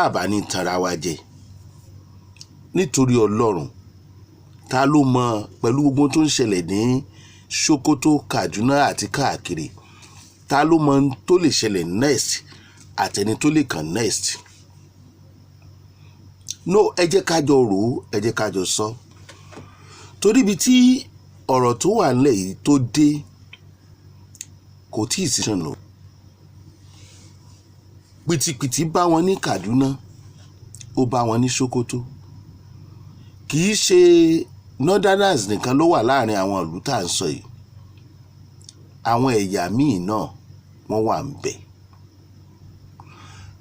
àbá ní tanra wa jẹ nítorí Ọlọ́run ta ló mọ̀ pẹ̀lú gbogbo tó ń ṣẹlẹ̀ ní Sokoto, Kaduna àti káàkiri ta ló mọ̀ tó lè ṣẹlẹ̀ next àtẹni tó lè kàn next. No, ẹ jẹ́ ká jọ rò ó, ẹ jẹ́ ká jọ sọ torí ibi tí ọ̀rọ̀ tó wà nílẹ̀ yìí tó dé kò tí ì sísan lọ. Pìtìpìtì bá wọn ní Kaduna ó bá wọn ní Sokoto kì í ṣe northerners nìkan ló wà láàrin àwọn ìlú tá à ń sọ yìí, àwọn ẹ̀yà míì náà wọ́n wà ń bẹ̀.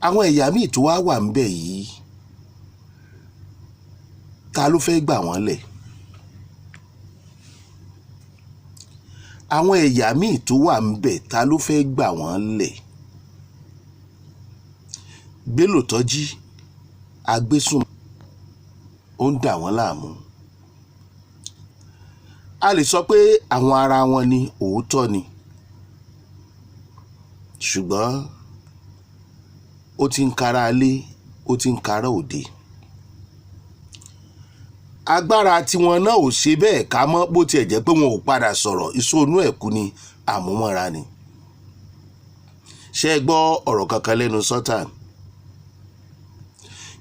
Àwọn ẹ̀yà míì tó wà ń bẹ̀ yìí ta ló fẹ́ gbà wọ́n lẹ̀? Àwọn ẹ̀yà míì tó wà ń bẹ̀ ta ló fẹ́ gbà wọ́n lẹ̀? Bello Tọ́jí agbésùn ó ń dà wọ́n láàmú. A lè sọ pé àwọn ara wọn ni òótọ́ ni, ṣùgbọ́n ó ti ń kára lé ó ti ń kára òde. Agbára tiwọn náà ò ṣe bẹ́ẹ̀ ká mọ́ bó tiẹ̀ jẹ́ pé wọn ò padà sọ̀rọ̀ ìsonú ẹ̀kú ni àmúmọ́ra ni. Ṣé ẹ gbọ́ ọ̀rọ̀ kankan lẹ́nu Sultan?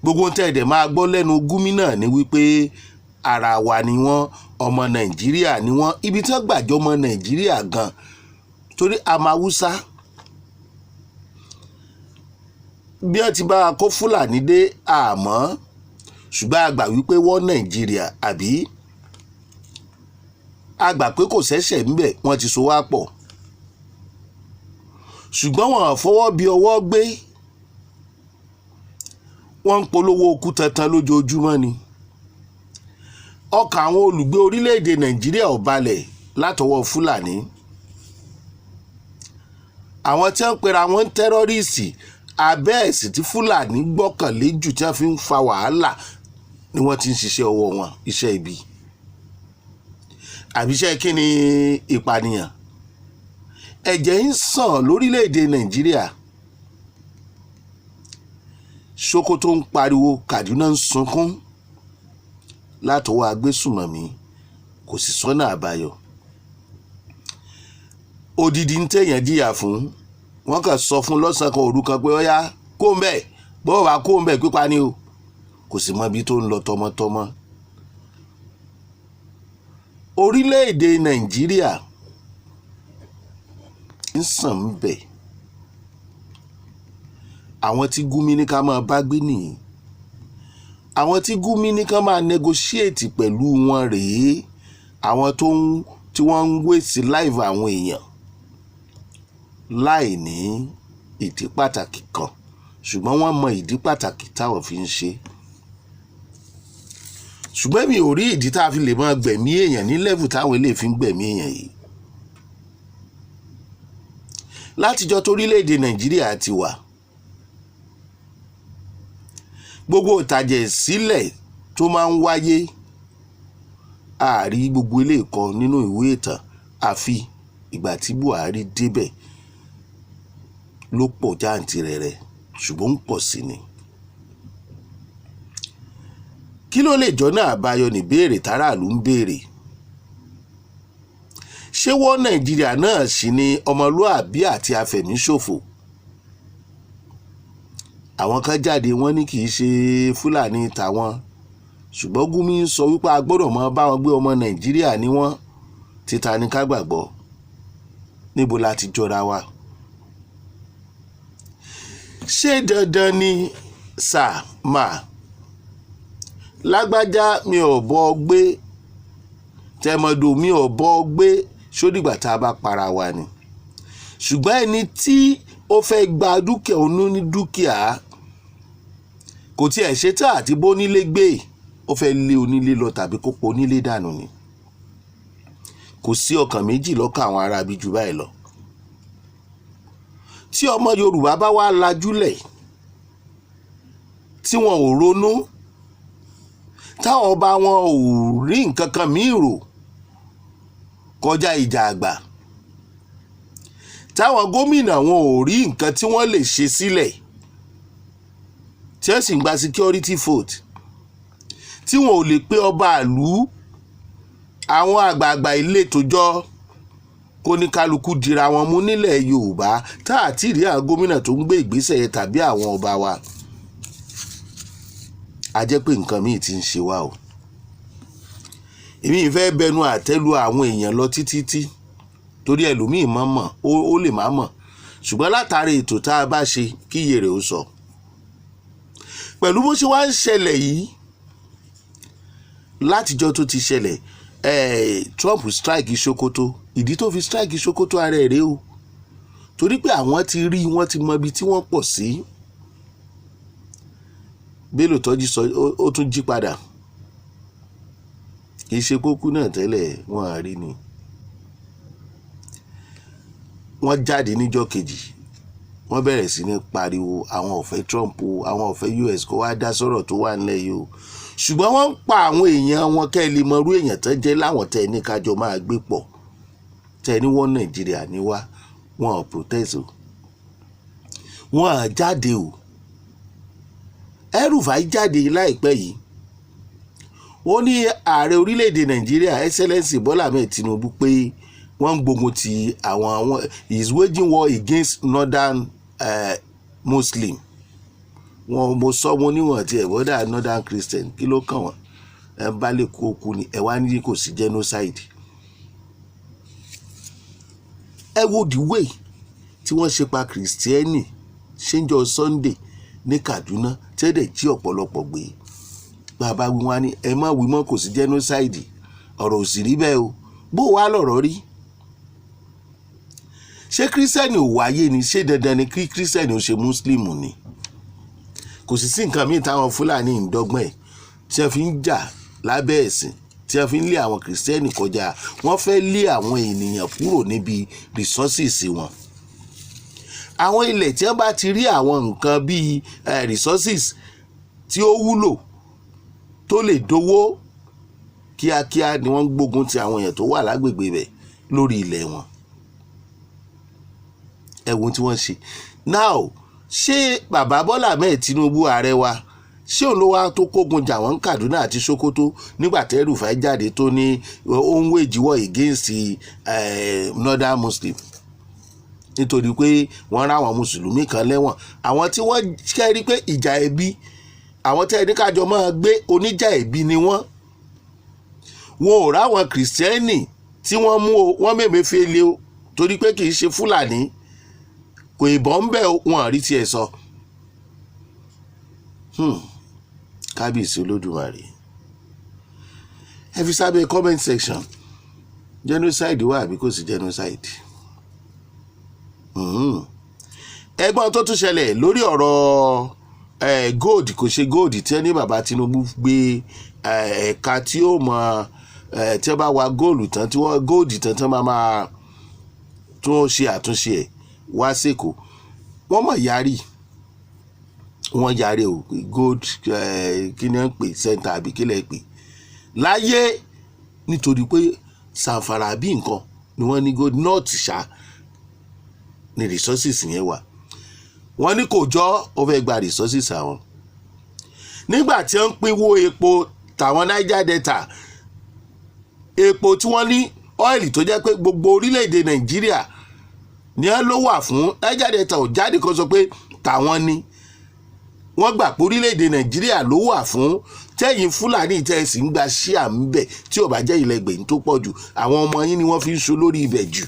Gbogbo tẹ́ ẹ̀dẹ̀ máa gbọ́ lẹ́nu gómìnà ni wípé ara wa ni wọ́n, ọmọ Nàìjíríà ni wọ́n, ibi tí wọ́n gbàjọ́ ọmọ Nàìjíríà gan torí àmàwúsá bí wọ́n ti bá a kó Fúlàní dé àmọ́ ṣùgbọ́n a gbà wípé wọ́n Nàìjíríà àbí a gbà pé kò ṣẹ̀ṣẹ̀ ńbẹ̀ wọ́n ti so wá pọ̀ ṣùgbọ́n wọn fọwọ́ bí ọwọ́ gbé wọ́n ń polówó okú tantan lójoojúmọ́ ni. Ọkàn àwọn olùgbé orílẹ̀-èdè Nàìjíríà ò balẹ̀ látọwọ́ Fúlàní. Àwọn tí wọ́n ń pera wọn tẹ́rọ́rìsì abẹ́ ẹ̀sìn tí Fúlàní gbọ́kànlé jù tí wọ́n fi ń fa wàhálà ni wọ́n ti ń ṣiṣẹ́ ọwọ́ wọn, iṣẹ́ ibi. Àbíṣẹ́ kí ni ìpànìyàn? Ẹ̀jẹ̀ ń sàn lórílẹ̀-èdè Nàìjíríà. Sokoto ń pariwo, Kaduna ń sunkún látọwọ́ agbésùmọ̀mí, kò sì sọ́nà àbáyọ. Odidi ń tẹ̀yàn jìyà fún, wọ́n kàn sọ fún lọ́sàn kan òru kan pé ọ̀yá kó ń bẹ̀, bó wàá kó ń bẹ̀ pípa ni o, kò sì mọ ibi tó ń lọ tọmọtọmọ. Orílẹ̀-èdè Nàìjíríà ń sàn ń bẹ̀. Àwọn tí Gumi ní ká máa bá gbé nìyí, àwọn tí Gumi ní ká máa negotiate pẹ̀lú wọn rèé, àwọn tí wọ́n ń waste life àwọn èèyàn láì ní ìdí pàtàkì kan, ṣùgbọ́n wọ́n mọ ìdí pàtàkì táwọn fi ń ṣe. Ṣùgbọ́n mi ò rí ìdí tá a fi lè máa gbẹ̀mí èèyàn ní level táwọn eléyìí fi ń gbẹ̀mí èèyàn yìí. Látijọ́ torílẹ̀-èdè Nàìjíríà ti wà, gbogbo ìtàjẹ̀ sílẹ̀ tó máa ń wáyé àárí gbogbo ilé ẹ̀kọ́ nínú ìwé ìtàn àfi ìgbà tí Buhari débẹ̀ ló pọ̀ jàǹtìrẹrẹ, ṣùgbọ́n ń pọ̀ sí ni. Kí ló lè jọ́nà àbáyọ ní béèrè táràlú ń béèrè? Ṣé wọ́n Nàìjíríà náà sì ni ọmọlúàbí àti afẹ̀míṣòfò? Àwọn kan jáde wọ́n ní kì í ṣe Fúlàní tàwọn, ṣùgbọ́n Gumi ń sọ wípé a gbọ́dọ̀ máa bá wọn gbé ọmọ Nàìjíríà ni wọ́n, títa ni ká gbàgbọ́. Níbo la ti jọra wa? Ṣé dandan ni máa lágbájá mi ò bọ́ gbé, tẹmọdò mi ò bọ́ gbé, ṣódìgbà tá a bá para wa ni? Ṣùgbọ́n ẹni tí ó fẹ́ gba dúkìá onú ní dúkìá kò tiẹ̀ ṣe tá àti bónílé gbé, ó fẹ́ lé onílé lọ tàbí kó po onílé dànù ni. Kò sí ọkàn méjì lọ́kàn àwọn ará bí jù báyìí lọ. Tí ọmọ Yorùbá bá wá lajúlẹ̀ tí wọn ò ronú, táwọn ọba wọn ò rí nǹkan kan míì rò kọjá ìjà àgbà, táwọn gómìnà wọn ò rí nǹkan tí wọ́n lè ṣe sílẹ̀, tí wọ́n sì ń gba security vote tí wọn ò lè pé ọba ìlú àwọn àgbààgbà ilé tó jọ kó ní kálukú dira wọn mú nílẹ̀ Yorùbá tá àti rí àwọn gómìnà tó ń gbé ìgbésẹ̀ yẹn tàbí àwọn ọba wa a jẹ́ pé nǹkan míì ti ń ṣe wá o. èmi ìfẹ́ bẹnu àtẹ́lu àwọn èèyàn lọ títí torí ẹlòmíì má mọ̀ ó lè má mọ̀ ṣùgbọ́n látàrí ètò tá a bá ṣe kí iye rẹ̀ ó sọ. pẹ̀lú bó ṣe wá ń ṣẹlẹ̀ yìí látijọ́ tó ti ṣẹlẹ̀ Trump strike Sokoto ìdí tó fi strike Sokoto ara ẹ̀ rèé o torí pé àwọn ti rí wọ́n ti mọ ibi tí wọ́n pọ̀ sí. Bello tọ́jú sọ ó tún jí padà kì í ṣe kókú náà tẹ́lẹ̀ wọ́n á rí ni. wọ́n jáde níjọ́ kejì wọ́n bẹ̀rẹ̀ sí ní pariwo àwọn ò fẹ́ Trump o àwọn ò fẹ́ US kó wá dá sọ̀rọ̀ tó wà nílẹ̀ yìí o ṣùgbọ́n wọ́n ń pa àwọn èèyàn wọn kẹ́ ẹ lè mọ irú èèyàn tó jẹ́ láwọn tẹ́ ẹ ní kájọ máa gbé pọ̀ tẹ́ ẹ ní wọ́n Nàìjíríà ní wá wọn ò protest o wọn à jáde o. El-Rufai jáde láìpẹ́ yìí ó ní ààrẹ orílẹ̀-èdè Nàìjíríà Excellency Bọ́lá Ahmed Tinubu pé wọ́n ń gbógun ti àwọn is waging war against northern Muslim wọn mo sọ mo níwọ̀n tí ẹ̀ bọ́dà northern Christian kí ló kàn wọ́n ẹ bá lè kó kú ni ẹ wá ní kò sí genocide. ẹ wo the way tí wọ́n ṣe pa Kristẹni ṣéńjọ Sunday ní Kaduna tẹ́lẹ̀ jí ọ̀pọ̀lọpọ̀ gbé bàbá wí wá ní ẹ má wí mọ́ kò sí genocide ọ̀rọ̀ ò sì rí bẹ́ẹ̀ o bó wàá lọ̀rọ̀ rí. ṣé kírísítẹ́nì ò wáyé ni ṣé dandan ni kí kírísítẹ́nì ò ṣe mùsùlùmù ni kò sì sí nǹkan míì táwọn Fúlàní ń dọ́gbọ́n ẹ̀ tí wọ́n fi ń jà lábẹ́ ẹ̀sìn tí wọ́n fi ń lé àwọn kírísítẹ́nì kọjá wọ́n fẹ́ lé àwọn ènìyàn kúrò níbi resources wọn. àwọn ilẹ̀ tí wọ́n bá ti rí àwọn nǹkan bíi resources tí ó wúlò tó lè dówó kíákíá ni wọ́n ń gbógun ti àwọn èèyàn tó wà lágbègbè bẹ̀ lórí ilẹ̀ wọn. ẹ̀wọ̀n tí wọ́n ṣe now ṣé bàbá Bọ́lá Ahmed Tinubu ààrẹ wa ṣé òun ló wá tó kógun jà wọ́n Kaduna àti Sokoto nígbà tí El-Rufai jáde tó ní ó ń wage war against northern Muslim nítorí pé wọ́n rá àwọn mùsùlùmí kan lẹ́wọ̀n àwọn tí wọ́n kẹ́rí pé ìjà ẹbí àwọn tẹ́ ẹni kájọ máa gbé oníjà ẹbí ni wọ́n ò ráwọn kìrìsìtẹ́nì tí wọ́n mú o wọ́n mèmé fi lé o torí pé kì í ṣe Fúlàní kò ìbọn ń bẹ̀ wọn àrí tiẹ̀ sọ. kábíyèsí Olódùmarè ẹ fi sábẹ́ comment section genocide wà àbí kò sí genocide. ẹgbọ́n tó tún ṣẹlẹ̀ lórí ọ̀rọ̀ gold kò ṣe gold tí ẹni bàbá Tinubu gbé ẹ̀ka tí ó mọ tí wọ́n bá wa góòlù tán tí wọ́n gold tán tí wọ́n máa tún ṣe àtúnṣe ẹ̀ wá sẹ́kọ̀ọ́ wọ́n mọ̀ yarí wọ́n yarí o gold kí ni wọ́n pè center àbí kí lẹ́ pè láyé nítorí pé sanfara bí nǹkan ni wọ́n ní gold north ṣá ni resources yẹn wà wọ́n ní kò jọ ó fẹ́ gba resources àwọn nígbà tí wọ́n pínwó epo tàwọn Niger Delta epo tí wọ́n ní ọ́ìlì tó jẹ́ pé gbogbo orílẹ̀-èdè Nàìjíríà ní wọ́n ló wà fún Niger Delta ò jáde kan sọ pé tàwọn ni wọ́n gbà pé orílẹ̀-èdè Nàìjíríà ló wà fún tẹ́yìn Fúlàní tẹ́sí ń gba ṣíà ń bẹ̀ tí ò bá jẹ́ ilẹ̀ gbẹ̀yìn tó pọ̀ jù àwọn ọmọ yín ni wọ́n fi ń so lórí ibẹ̀ jù.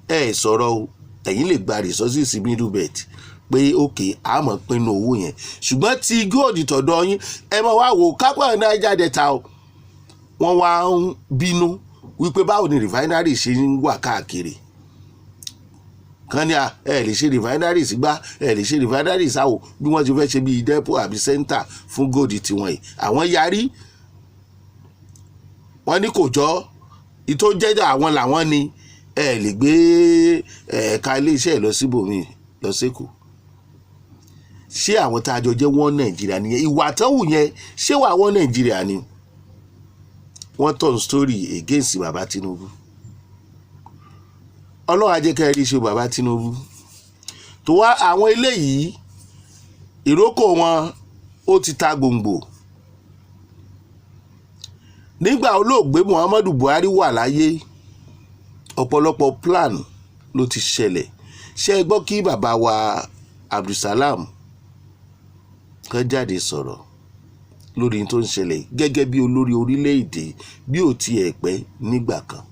ẹ sọ̀rọ̀ o ẹ̀yin lè gba resources middle belt pé òkè àmọ́ pinnu owó yẹn ṣùgbọ́n tí góòdì tọ̀dọ̀ yín ẹ máa wá wò kápẹ́ Niger Delta o wọ́n wá ń bínú wípé báwo ni refinery ṣe ń wà káàkiri kan ní ẹ lè ṣe refinery sígbà ẹ lè ṣe refinery sáwò bí wọ́n ti fẹ́ ṣe bíi depot àbí center fún góòdì tiwọn yìí àwọn yarí wọ́n ní kò jọ ìtò jẹ́jà àwọn làwọn ni ẹ lè gbé ẹ̀ka iléeṣẹ́ lọ síbòmí lọ sẹ́kù ṣé àwọn tá a jọ jẹ́ wọ́n Nàìjíríà nìyẹn ìwà tánwù yẹn ṣé wà wọ́n Nàìjíríà ni wọ́n turn story against bàbá Tinubu ọlọ́run ajẹ́ ká rí ṣe bàbá Tinubu tó wá àwọn eléyìí ìrókò wọn ó ti ta gbòǹgbò. Nígbà olóògbé Muhammadu Buhari wà láyé ọ̀pọ̀lọpọ̀ plan ló ti ṣẹlẹ̀. Ṣé ẹ gbọ́ kí bàbá wa Abdulsalam kan jáde sọ̀rọ̀ lórí tó ń ṣẹlẹ̀ gẹ́gẹ́ bí olórí orílẹ̀-èdè bí ò tiẹ̀ pẹ́ nígbà kan.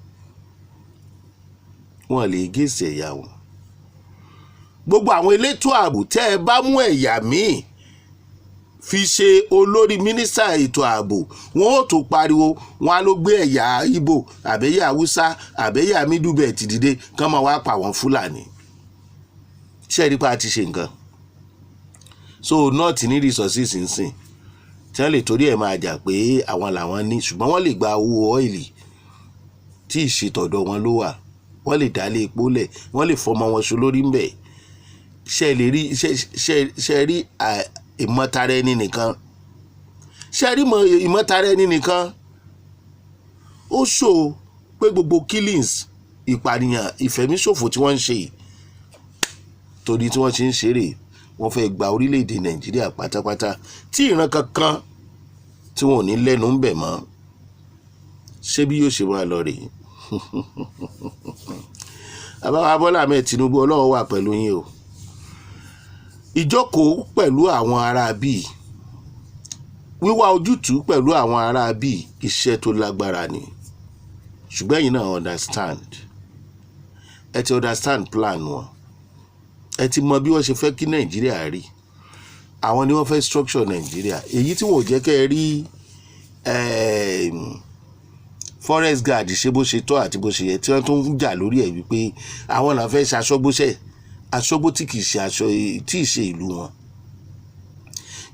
Wọ́n lè gèsè ẹ̀yà wọn. Gbogbo àwọn elétò ààbò tẹ́ ẹ bá mú ẹ̀yà míì fi ṣe olórí mínísítà ètò ààbò, wọn ó tó pariwo wọn á ló gbé ẹ̀yà Ìgbò àbẹ́yà Haúsá àbẹ́yà Mídùbẹ̀ ti dìde kán máa wá pa àwọn Fúlàní. Ṣé ẹ rí pa ti ṣe nǹkan? So north ní resources nsìn tí wọ́n lè torí ẹ̀ máa jà pé àwọn làwọn ní, ṣùgbọ́n wọ́n lè gba owó ọ́ìlì tí ìṣètọ̀dọ̀ wọn ló wà, wọ́n lè dálé epo lẹ̀, wọ́n lè fọmọ wọn ṣo lórí ńbẹ̀. Ṣé rí ìmọ̀tara ẹni nìkan? Ṣé rí ìmọ̀tara ẹni nìkan? Ó ṣò pé gbogbo killings, ìpànìyàn, ìfẹ̀míṣòfò tí wọ́n ń ṣe torí tí wọ́n ṣe ń ṣeré, wọ́n fẹ́ gba orílẹ̀-èdè Nàìjíríà pátápátá tí ìran kankan tí wọn ò ní lẹ́nu ń bẹ̀ mọ́. Ṣé bí yóò ṣe máa lọ rèé? Bàbá Bọ́lá Ahmed Tinubu, Ọlọ́run wà pẹ̀lú yín o. Ìjókòó pẹ̀lú àwọn ará bíi, wíwá ojútùú pẹ̀lú àwọn ará bíi iṣẹ́ tó lágbára ni, ṣùgbọ́n ẹ̀yin náà understand, ẹ ti understand plan wọn, ẹ ti mọ bí wọ́n ṣe fẹ́ kí Nàìjíríà rí. Àwọn ni wọ́n fẹ́ structure Nàìjíríà, èyí tí wọ́n ò jẹ́ kẹ́ ẹ rí forest guard ṣe bó ṣe tọ́ àti bó ṣe yẹ, tí wọ́n tún ń jà lórí ẹ̀ wípé àwọn náà fẹ́ ṣe aṣọ́gbó tí kìí ṣe aṣọ tí ì ṣe ìlú wọn.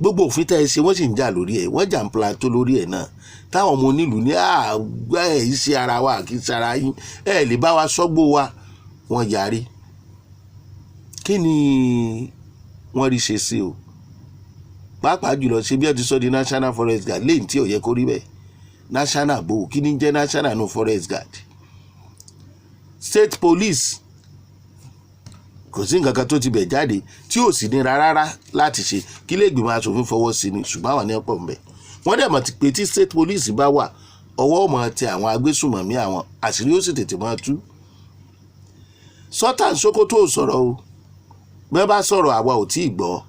Gbogbo òfin tẹ́ ẹ ṣe wọ́n sì ń jà lórí ẹ̀, wọ́n jà ń plateau lórí ẹ̀ náà. Táwọn ọmọ onílùú ní àgbà ẹ̀ ṣe ara wa kì í ṣe ara yín, ẹ̀ lè bá wa ṣọ́gbó wa, wọ́n yarí. Kí ni wọ́n rí ṣe sí o? Pàápàá jùlọ ṣe bí ẹ ti sọ di national forest guard lẹ́yìn tí ò yẹ kó rí bẹ́ẹ̀. National bò kí ni jẹ́ national no forest guard? State police kò sí nǹkan kan tó ti bẹ̀ jáde tí ò sì nira rárá láti ṣe, kí lè gbìmọ̀ aṣòfin fọwọ́ sí ni, ṣùgbọ́n àwọn ní ọ̀pọ̀ ńbẹ. Wọ́n dẹ̀ mọ̀ pé tí state police bá wà, ọwọ́ ọmọ tẹ àwọn agbésùmọ̀mí àwọn, àṣírí ó sì tètè máa tú. Sultan Sokoto ò sọ̀rọ̀ o, bẹ́ẹ̀ bá sọ̀rọ̀ àwa ò tí ì gbọ́.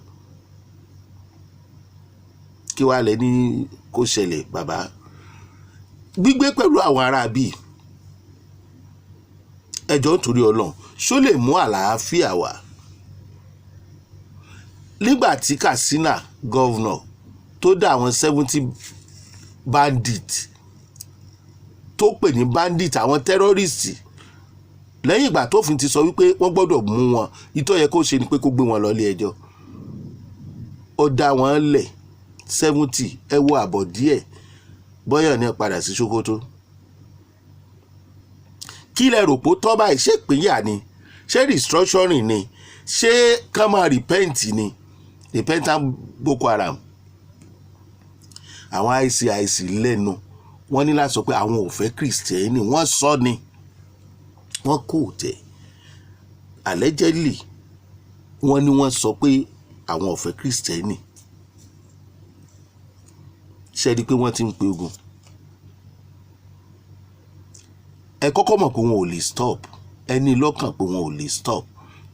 Kí wàá lẹ ní kó ṣẹlẹ̀ bàbá? Gbígbé pẹ̀lú àwọn ará bíi, ẹjọ́ nítorí Ọlọ́run, ṣó lè mú àlàáfíà wá? Nígbà tí Katsina governor tó dá àwọn 70 bandit tó pè ní bandit, àwọn terrorist, lẹ́yìn ìgbà tófin ti sọ wípé wọ́n gbọ́dọ̀ mú wọn, ìtọ́ yẹ kó ṣe ni pé kó gbé wọn lọ ilé ẹjọ́. Ó dá wọn lẹ̀ 70, ẹ wo àbọ̀ díẹ̀ bọ́yọ̀ ní padà sí Sokoto. Kí lẹ rò pé tọ́ báyìí? Ṣé ìpínyà ni? Ṣé restructuring ni? Ṣé ká máa repent ni? Repentant Boko Haram. Àwọn ICIC lẹ́nu wọ́n ní láti sọ pé àwọn ò fẹ́ Kristẹni, wọ́n sọ ni, wọ́n kò tẹ̀. Allegedly wọ́n ní wọ́n sọ pé àwọn ò fẹ́ Kristẹni. Ṣé rí pé wọ́n ti ń pe ogun? Ẹ kọ́kọ́ mọ̀ pé wọn ò lè stop, ẹni lọ́kàn pé wọn ò lè stop,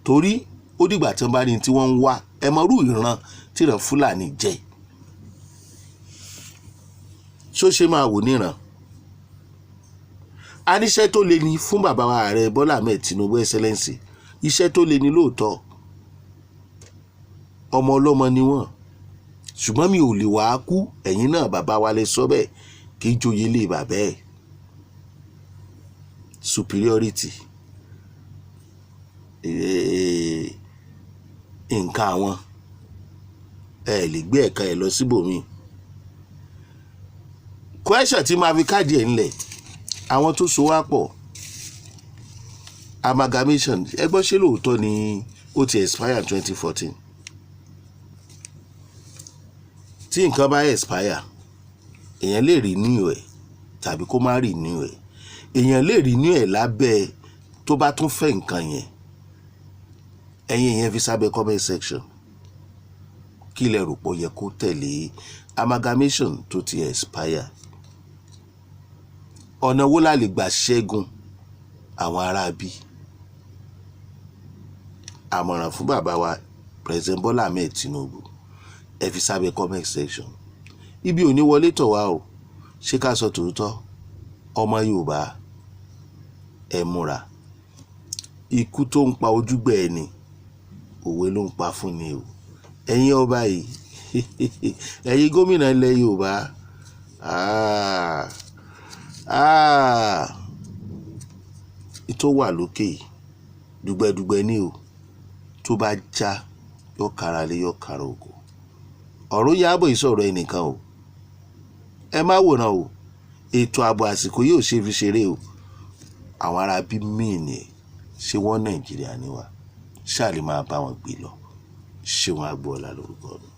torí ó dìgbà tí wọ́n bá ní tí wọ́n ń wá. Ẹ mọ irú ìran tí ìran Fúlàní jẹ́, ṣó ṣe máa wò níran? A níṣẹ́ tó le ní fún bàbá wa ààrẹ Bọ́lá Ahmed Tinubu Excellency, iṣẹ́ tó le ní lóòótọ́, ọmọ ọlọ́mọ ni wọ́n, ṣùgbọ́n mi ò lè wá kú, ẹ̀yin náà bàbá wa lè sọ bẹ́ẹ̀, kí í joyè lé bàbá ẹ̀. Superiority nǹkan àwọn ẹ lè gbé ẹ̀ka ẹ̀ lọ síbòmí. Question tí máa fi káàdì ẹ̀ ńlẹ̀, àwọn tó so wá pọ̀, amalgamation, ẹ gbọ́ ṣé lóòótọ́ ni ó ti expire 2014? Tí nǹkan bá expire, èèyàn lè renew ẹ̀ tàbí kó má renew ẹ̀. Èèyàn lè renew ẹ̀ lábẹ́ tó bá tún fẹ́ nǹkan yẹn. ẹ̀yin yẹn fi sábẹ́ comment section kí lẹ rò pọ̀ yẹ kó tẹ̀lé amalgamation tó ti expire. Ọ̀nà wo la lè gbà ṣẹ́gun àwọn ará bí? Àmọ̀ràn fún bàbá wa President Bola Ahmed Tinubu, ẹ fi sábẹ́ comment section. Ibi ò ní wọlé tọ̀ wá o, ṣé ká sọ tòótọ́? Ọmọ Yorùbá ẹ múra, ikú tó ń pa ojúgbẹ́ ẹni òwe ló ń pa fún ni o. Ẹ̀yin ọba yìí ẹ̀yin gómìnà ilẹ̀ Yorùbá ìtò wà lókè dùgbẹ̀dùgbẹ̀ ni o, tó bá já yóò kára lé yóò kára oko. Ọ̀run Yábọ̀ ìsọ̀rọ̀ ẹnìkan o, ẹ má wòran o, ètò ààbò àsìkò yóò ṣe fi ṣeré o. Àwọn ará bí míì ni ṣé wọ́n Nàìjíríà ni wá, ṣáà lè máa bá wọn gbé lọ. Ṣé wọn Agboola lórúkọ mi.